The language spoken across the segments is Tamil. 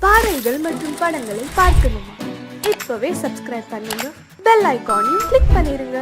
பாடல்கள் மற்றும் படங்களை பார்க்கணுமா? இப்பவே சப்ஸ்கிரைப் பண்ணுங்க, பெல் ஐகானையும் கிளிக் பண்ணிருங்க.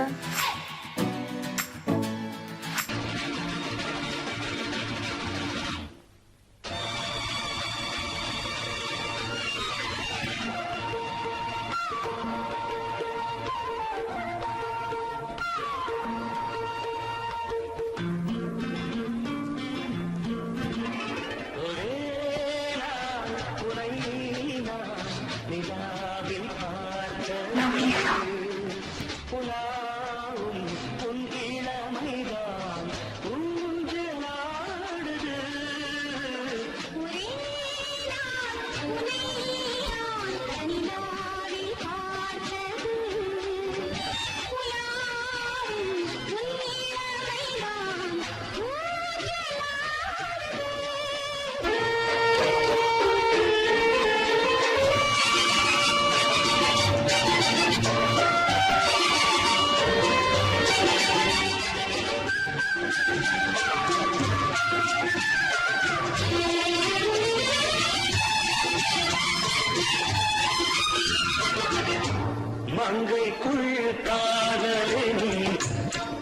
மங்கைக்குள் காதலினி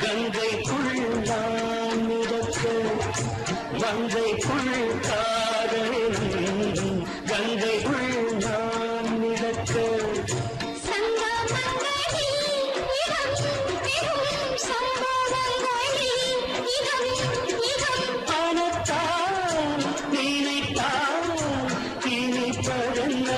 கங்கைக்குள் நான் மிதக்க, மங்கைக்குள் காதலினி கங்கைக்குள் நான் மிதக்க, பணத்தால் நினைத்தால் இனிப்பதென்ன,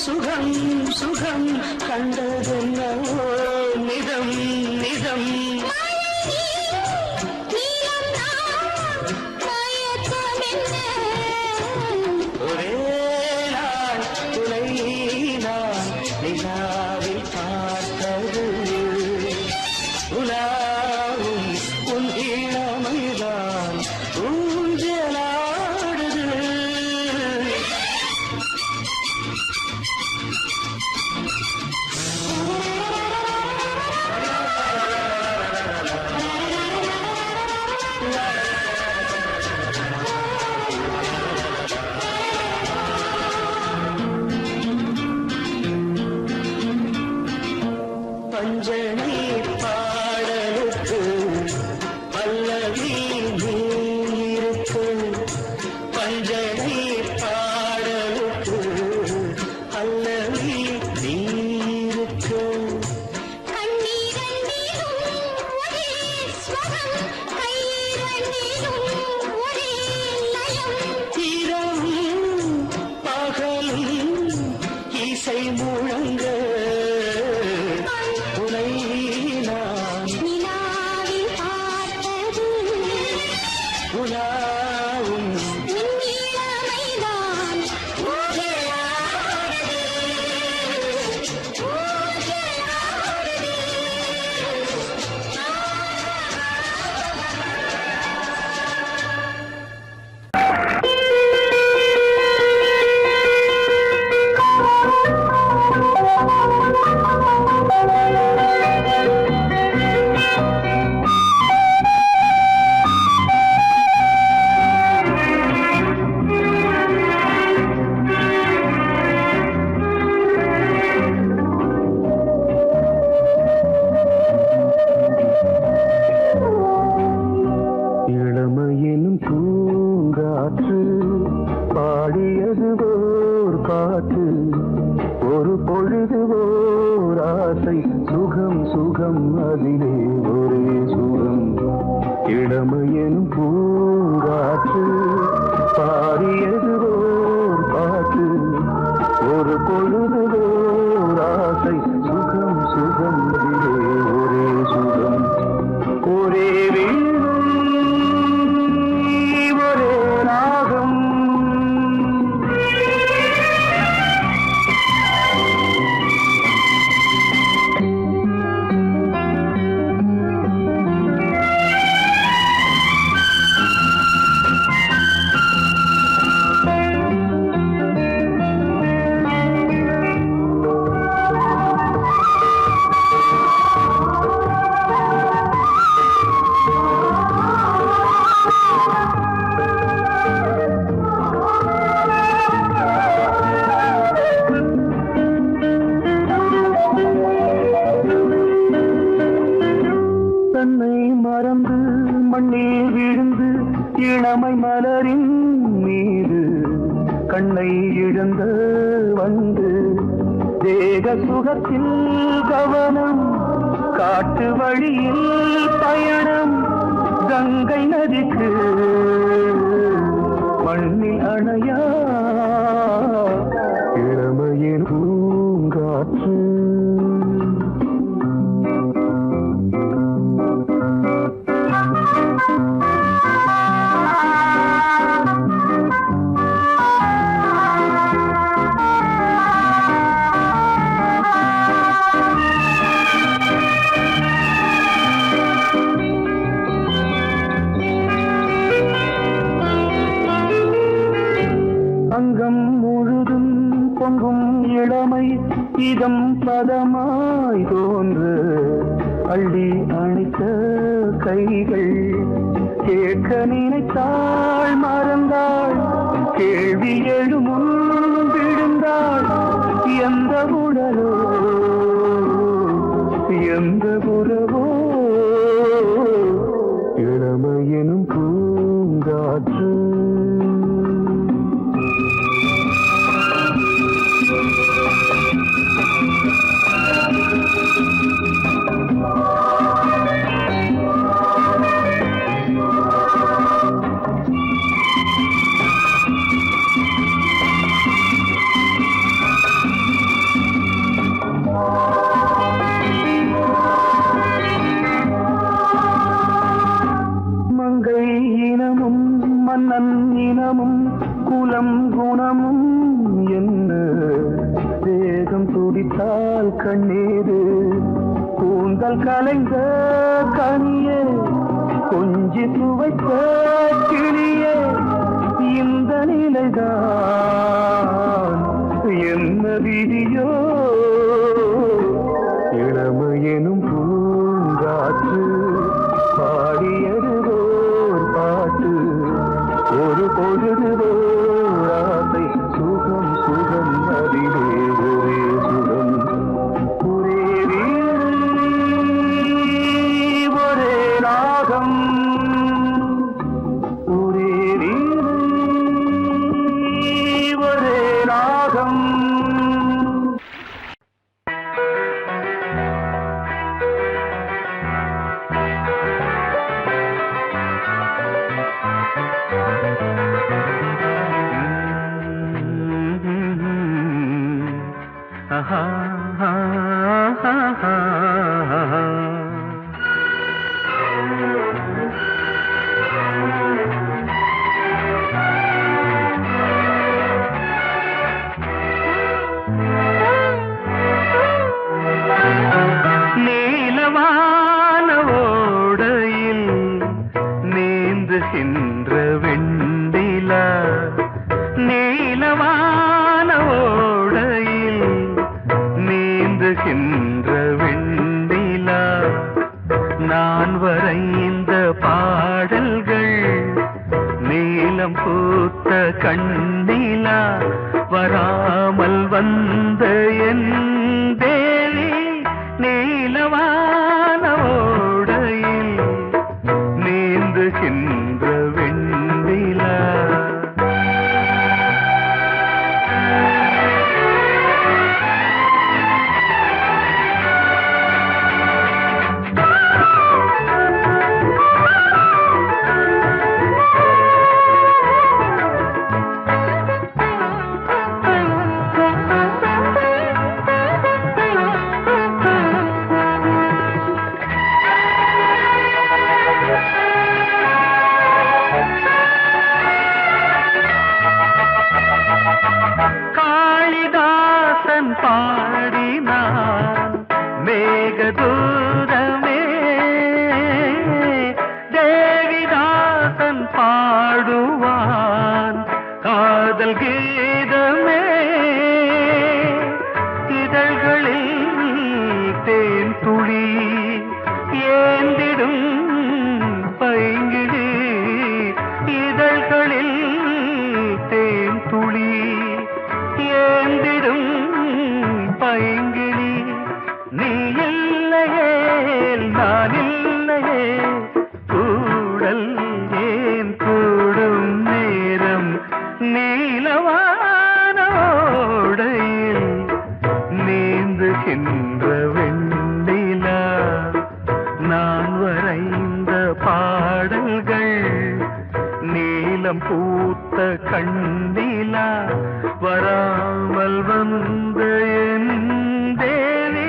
சுகம் சுகம் கண்டதென்னவோ நிதம் நிதம், ஒரே நாள் துணை நான் நிலாவில் பார்த்தது, உலாவும் உன் இளமைதான் ஊஞ்சலாடுது. பஞ்சனை பாடலுக்கு பல்லவி நீ இருக்கு, பஞ்சனை பாடலுக்கு பல்லவி நீ இருக்கு, இரவும் பகலும் இசை முழங்க, உனை சுகம் அதிலே ஒரே சுகம் இளமையின் பூங்காற்று பாடியது ஓர் பாட்டு ஒரு பொழுதுவோர் ஆசை சுகம் சுகம் அதிலே ஒரே சுகம் ஒரே வீணை ஒரே ராகம் தன்னை மறந்து மண்ணில் விழுந்து இளமை மலரின் மீது கண்ணை இழந்த வந்து தேக சுகத்தில் கவனம் காட்டு வழியில் பயணம் கங்கை நதிக்கு மண்ணில் அணையா இளமையின் பூங்காற்று அங்கம் முழுதும் பொங்கும் இளமை இதம் பதமாய் தோன்று அள்ளி அணைத்த கைகள் கேட்க நினைத்தாள் மறந்தாள் கேள்வி எழுமுன் விழுந்தாள் எந்த உடலோ எந்த உறவோ இளமையெனும் பூங்காற்று மங்கை இனமும் மன்னன் இனமும் குலம் குணமும் என்ன வேகம் துடித்தால் கண்ணீரு கூந்தல் கலைந்த கனியே கொஞ்சி துவைத்த கிளியே இந்த நிலைதான் என்ன விதியோ இளமையெனும் பூங்காற்று பாடியது ஓர் பாட்டு ஒரு பொழுதுவோர் ஆசை சுகம் சுகம் அதிலே ஒரே சுகம் ஒரே வீணை ஒரே ராகம் ஒரே வீணை ஒரே ராகம் நீலவான ஓடையில் நீந்துகின்ற வெண்டிலா நீலவான ஓடையில் நீந்துகின்ற வெண்டிலா நான் வரைந்த பாடல்கள் நீலம் பூத்த கண்ணிலா வராமல் வந்த என் தேவி நீலவான ஓடையில் நீந்துகின்ற வெண்ணிலா நீ இல்லையே நான் இல்லையே கூடல் ஏன் கூடும் நேரம் நீலவானோடையில் நீந்துகின்ற வெண்ணிலா நான் வரைந்த பாடல்கள் நீலம் பூத்த கண்ணிலா வராமல் வந்த என் தேவி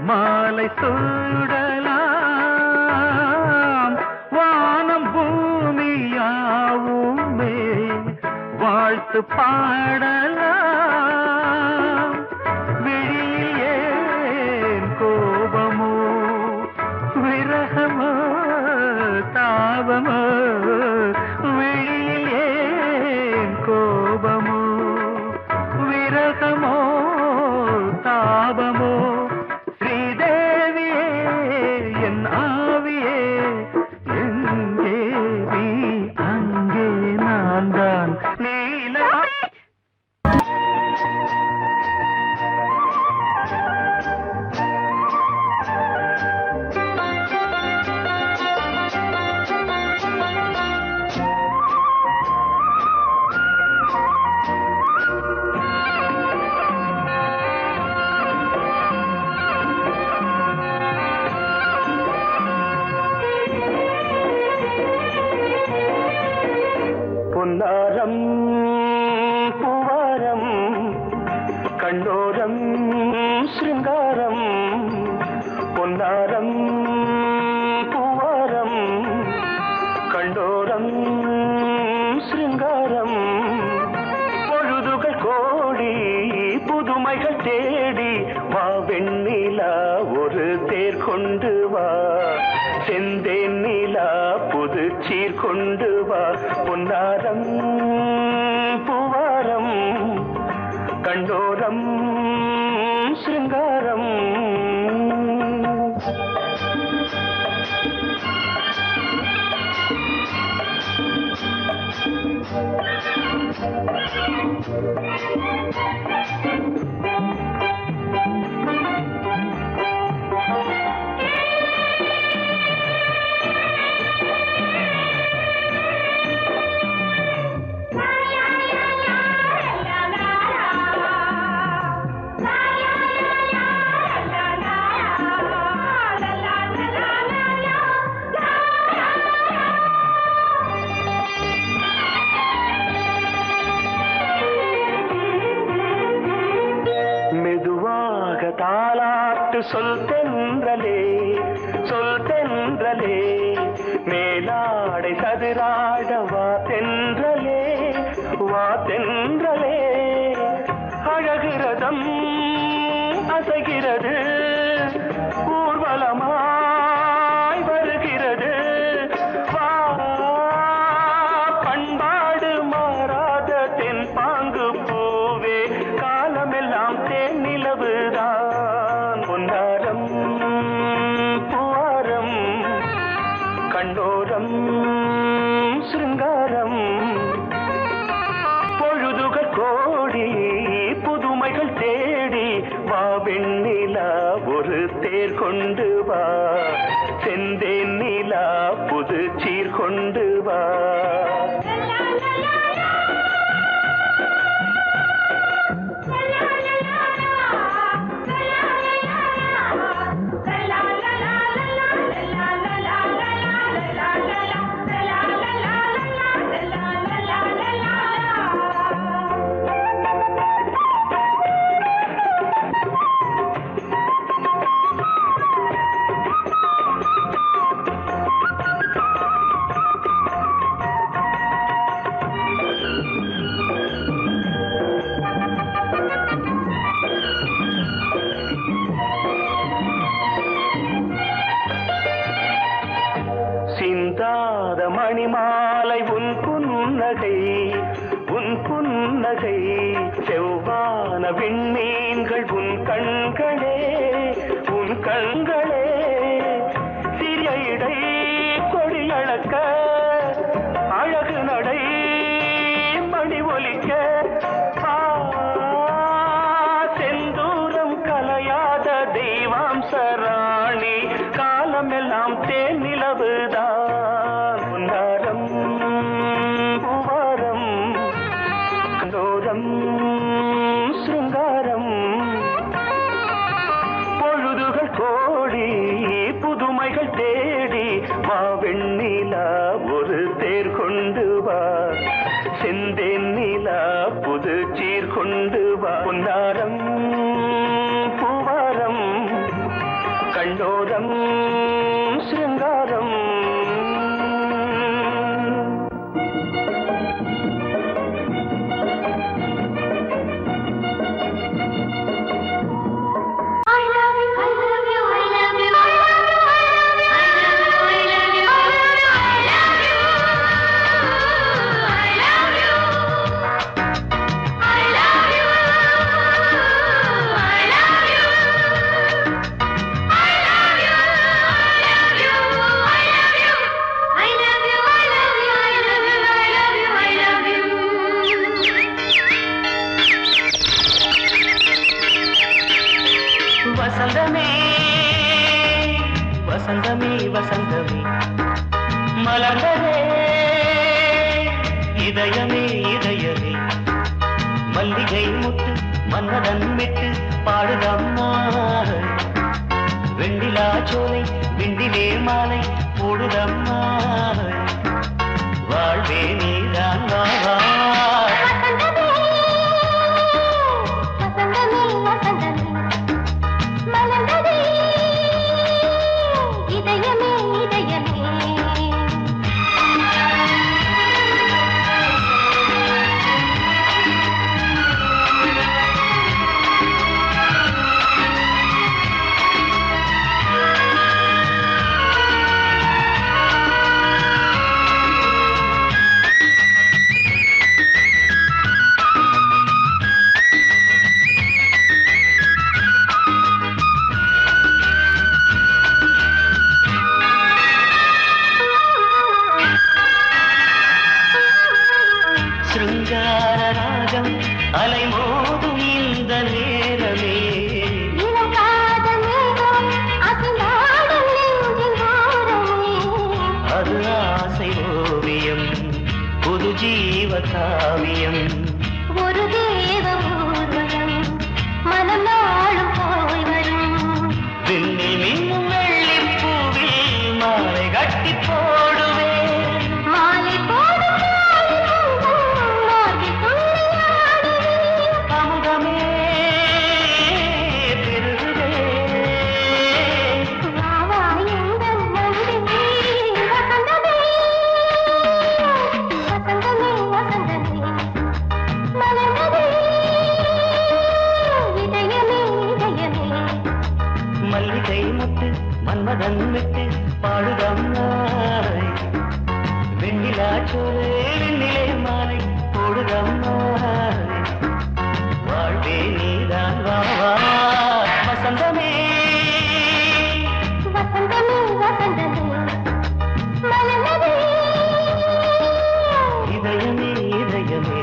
மாலை சூடலாம் வானம் பூமியாவுமே வாழ்த்து பாடலாம் விழியில் ஏன் கோபமோ விரகமோ தாபமோ விழியில் ஏன் கோபமோ விரகமோ தாபமோ பொன்னாரம் பூவாரம் கண்டோரம் சிருங்காரம் பொன்னாரம் பூவாரம் கண்டோரம் சிருங்காரம் பொழுதுகள் கோடி புதுமைகள் தேடி வா வெண்ணிலா ஒரு தேர் கொண்டு வா செந்தேன் நிலா புது சீர் கொண்டு வா பொன்னாரம் பூவாரம் கண்டோரம் சிருங்காரம் தாலாட்டு சொல் தென்றலே மேலாடை சதுராட வா தென்றலே அழகிறதம் அசைகிறது ஊர்வலமாய் வருகிறது வா பண்பாடு மாறாத தென் பாங்கு பூவே காலமெல்லாம் தேன் நிலவுதான் பொன்னாரம் பூவாரம் கண்டோரம் சிருங்காரம் பொழுதுகள் கோடி புதுமைகள் தேடி வா வெண்ணிலா ஒரு தேர் கொண்டு வா செந்தேன் நிலா புது சீர் கொண்டு வா மணிமாலை உன் புன்னகை உன் புன்னகை செவ்வான விண்மீன்கள் உன் கண்களே உன் கண்களே சிறிய இடை கொடியளக்க அழகு நடை மணி ஒலிக்க செந்தூரம் கலையாத தெய்வாம்சராணி காலமெல்லாம் தேன் நிலவுதான் உன்னாரம் பூவாரம் கண்டோரம் சிருங்காரம் பொழுதுகள் கோடி புதுமைகள் தேடி வா வெண்ணிலா ஒரு தேர் கொண்டு வா செந்தேன் நிலா புது சீர் கொண்டு வா பொன்னாரம் பூவாரம் கண்டோரம் சிருங்காரம் வசந்தமே வசந்தமே வசந்தமே மலர்ந்ததே இதயமே இதயமே மல்லிகை முட்டு மன்னதன் விட்டு பாடுதம்மா வெண்ணிலா சோலை விண்டிலே மாலை போடுதம்மா வாழ்வே நீதான் வா சிருங்காரராகம் அலைமோதும் இந்த நேரமே அது ஆசை ஓவியம் புது ஜீவ காவியம் ஒரு தேவ ஊர்வலம் மனம் நாளும் போய் வரும் விண்ணில் மின்னும் வெள்ளிப் பூவில் மாலை கட்டி போடுவேன் மாலை போடும் அமுதமே பெருகுதே மல்லிகை முட்டு மன்மதன் விட்டு பாடுதம்மாய் வெண்ணிலா சோலை வெண்ணிலே மாலை போடுதம்மாய் வாழ்வே நீதான் வா வசந்தமே இதயமே இதயமே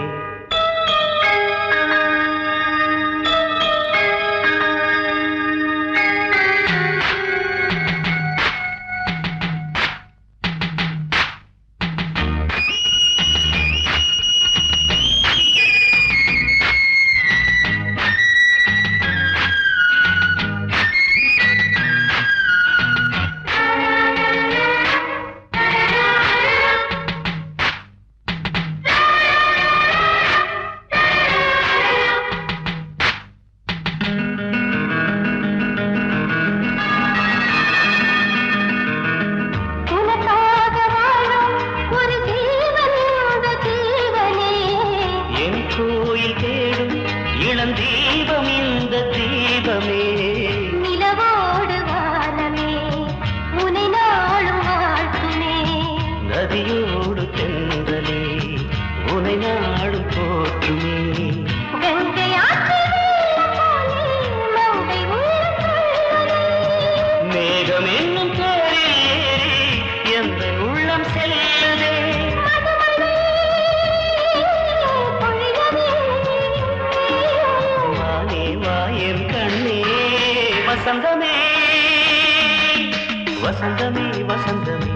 வசந்தமே வசந்தமே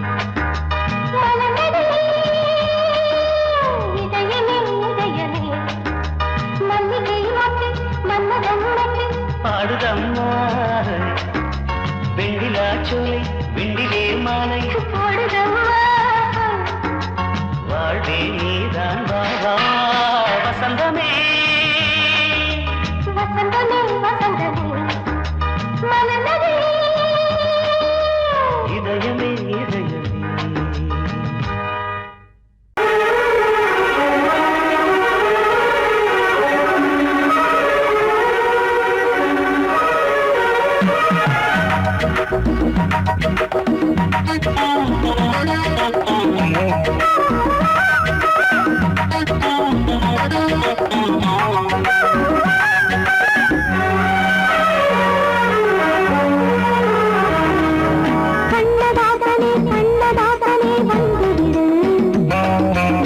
மலர்ந்ததே இதயமே இதயமே மல்லிகை மொட்டு மன்மதன் மொட்டு பாடுதம்மா வெண்ணிலா சோலை வெண்ணிலே மாலை போடுதம்மா வாழ்வே நீதான் வா வா வசந்தமே வசந்தமே வசந்தமே மலர்ந்ததே இதயமே இதயமே கண்ணதாசனே கண்ணதாசனே வந்துவிடு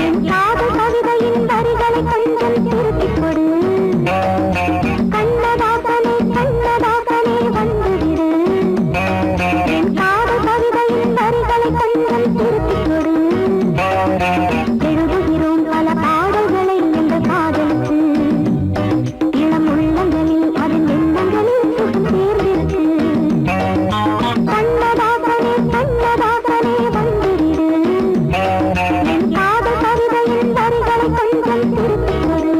என் காது கவிதையின் வரிகளை கொஞ்சம் திருப்பிக் கொடு கண்ணதாசனே கண்ணதாசனே வந்துவிடு என் காது கவிதையின் வரிகளை கொஞ்சம் திருப்பிக் கொடு எழுதுகிறோம் பல பாடல்களை எங்கள் காதலுக்கு இளம் உள்ளங்களில் அதன் எண்ணங்களில் சுகம் சேர்ந்திருக்கு கண்ணதாசனே கண்ணதாசனே வந்துவிடு என் காதல் கவிதையின் வரிகளை கொஞ்சம் திருப்பிக் கொடு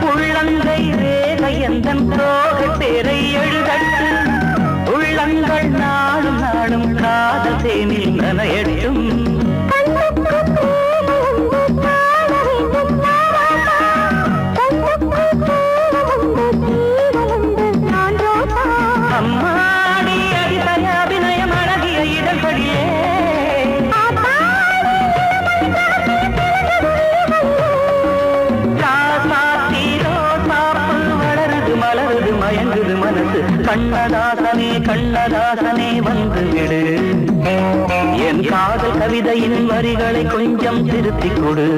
உள்ளங்கை ரேகை எந்தன் தோகை பேரை எழுதட்டு உள்ளங்கள் நாளும் நாளும் காதல் தேனில் நனையட்டும் அம்மாடி அடிப்பய அபிநயம் அழகிய இடர்படியே வளருது மலருது மயங்குது மனசு கண்ணதாசனே கண்ணதாசனே வந்து விடு என் காதல் கவிதையின் வரிகளை கொஞ்சம் திருத்திக் கொடு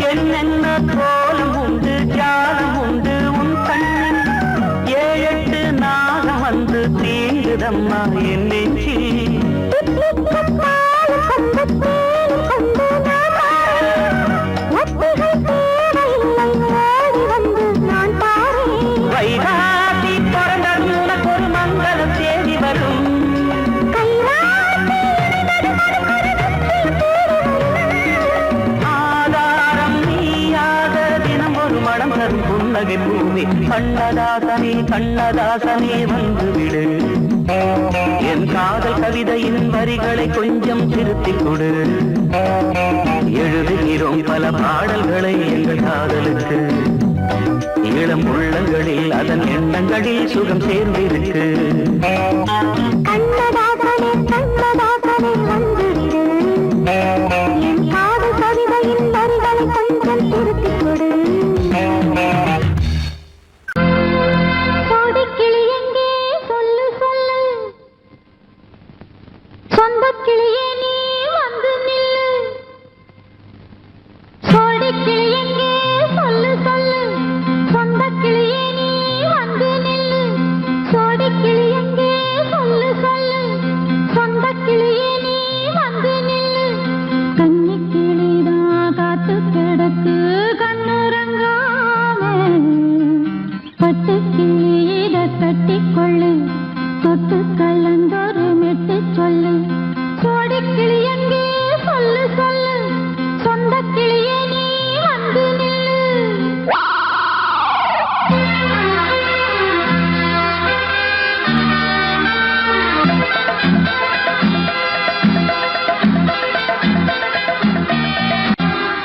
என்னென்ன கோலம் உண்டு ஜாலம் உண்டு உன் கண்ணில் ஏழெட்டு நாகம் வந்து தீங்குதம்மா என் நெஞ்சில் வைகாசி பிறந்தது உனக்கு ஒரு மங்கள தேதி வரும் ஆதாரம் நீயாக தினம் ஒரு மனம் தரும் புன்னகை பூமி கண்ணதாசனே கண்ணதாசனே வந்து விடு என் காதல் கவிதையின் வரிகளை கொஞ்சம் திருத்திக் கொடு எழுதுகிறோம் பல பாடல்களை எங்கள் காதலுக்கு இளம் உள்ளங்களில் அதன் எண்ணங்களில் சுகம் சேர்ந்திருக்கு கண்ணதாசனே கண்ணதாசனே வந்துவிடு என் காதல் கவிதையின் வரிகளை கொஞ்சம் திருப்பிக் கொடு கோடிக்கிளி எங்கே சொல்லு சொல்லு சொந்தக் கிளியே நீ வந்து நில்லு கோடிக்கிளி எங்கே சொல்லு சொல்லு சொந்தக் கிளியே நீ வந்து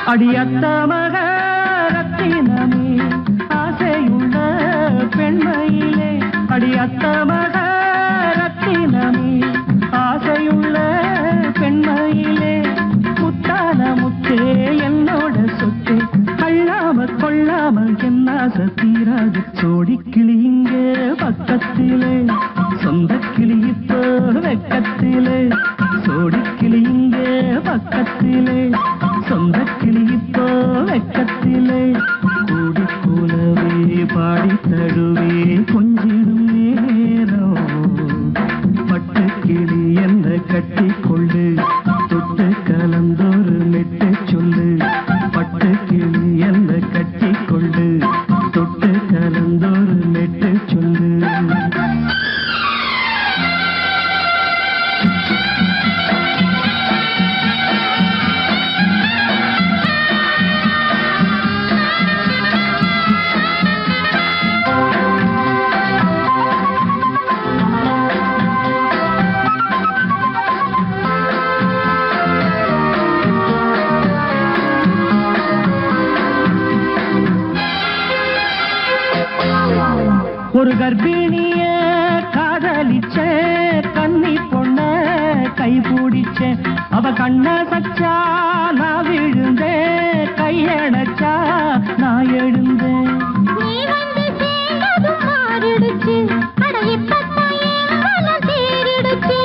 அடியத்த மக ரத்தினமே ஆசையுள்ள பெண்மையிலே அடியத்த மக ரத்தினமே ஆசையுள்ள பெண்மையிலே முத்தான முத்தே என்னோட சொத்து அள்ளாம கொள்ளாம என்ன சத்தீராது சோடிக்கிளி இங்கே பக்கத்திலே சொந்த கிளி இப்போ வெக்கத்திலே சோடிக்கிளி இங்கே பக்கத்திலே சொந்த கிளி இப்போ வெக்கத்திலே கூடி போலவே பாடி தழுவே கொஞ்சிடும் நேரம் பட்டு கிளி என்ன கட்டி கொண்டு தொட்டு கலந்தொரு மெட்டு சொல்லு பட்டு கிளி என்ன கட்டி கொண்டு தொட்டு கலந்தொரு மெட்டு சொல்லு ஒரு கர்ப்பிணிய காதலிச்ச கன்னி பொண்ண கை பிடிச்ச அவ கண்ண சச்சா நான் விழுந்தேன் கையடைச்சா நான் எழுந்தேன் நீ வந்து சேர்ந்ததும் மாறிடுச்சு அட இப்பத்தான் என் மனம் தேறிடுச்சு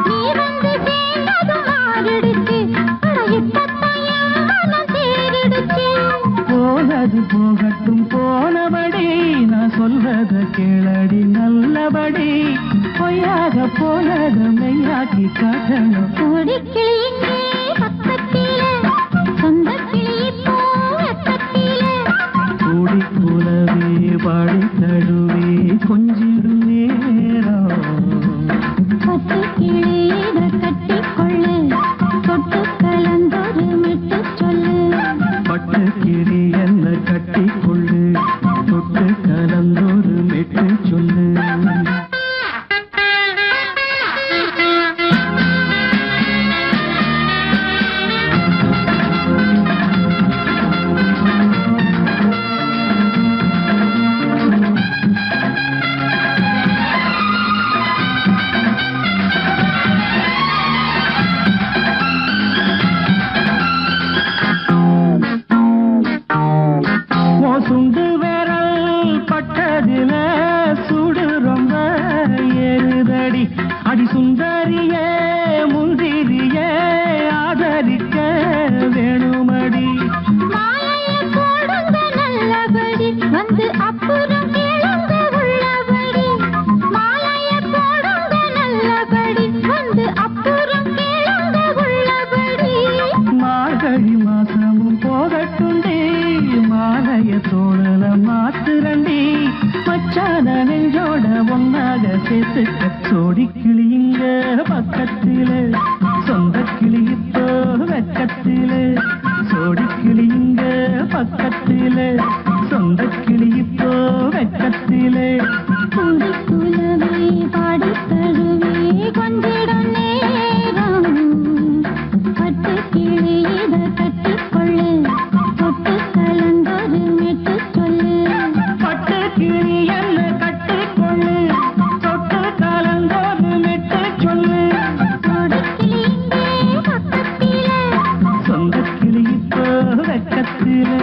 நீ வந்து சேர்ந்ததும் மாறிடுச்சு அட இப்பத்தான் என் மனம் தேறிடுச்சு போனது போகட்டும் போனபடி நான் சொல்றத கேளடி நல்லபடி பொய்யாக போனத மெய்யாக்கி காட்டணும் கோடிக்கிளி இங்கே பக்கத்திலே சொந்த கிளி இப்போ வெக்கத்திலே கூடி கூலவே பாடி தழுவே கொஞ்சிடும் நேரம் பட்டு கிளி இதை கட்டிக்கொள்ளு தொட்டு கலந்தொரு மெட்டு சொல்லு பட்டு கிளி என்ன கட்டி கொள்ளு தொட்டு கலந்தொரு மெட்டு சொல்லு சுண்டு விரல் பட்டதில சுடு ரொம்ப ஏறுதடி அடி சுந்தரியே முந்திரியே ஆதரிக்க வேணுமடி மாலைய போடுங்க நல்லபடி வந்து அப்புறம் கேளுங்க உள்ளபடி மாலைய போடுங்க நல்லபடி வந்து அப்புறம் கேளுங்க உள்ளபடி மார்கழி மாசமும் போகட்டுண்டி மாலைய தோழல மாத்துரண்டி மச்சான நெஞ்சோட ஒன்னாக சேர்த்துக்க சோடி கிளிங்க பக்கத்திலே சொந்த கிளி இப்போ வெக்கத்திலே சோடி கிளிங்க பக்கத்திலே சொந்த கிளி இப்போ வெக்கத்திலே கூடி குலவே பாடி தழுவே கொஞ்சிடும் நேரம் பட்டு கிளி இதை கட்டிக்கொள்ளு தொட்டு கலந்தொரு மெட்டு சொல்லு பட்டு கிளி என்ன கட்டி கொள்ளு தொட்டு கலந்தொரு மெட்டு சொல்லு கோடிக்கிளி இங்கே பக்கத்திலே சொந்த கிளி இப்போ வெக்கத்திலே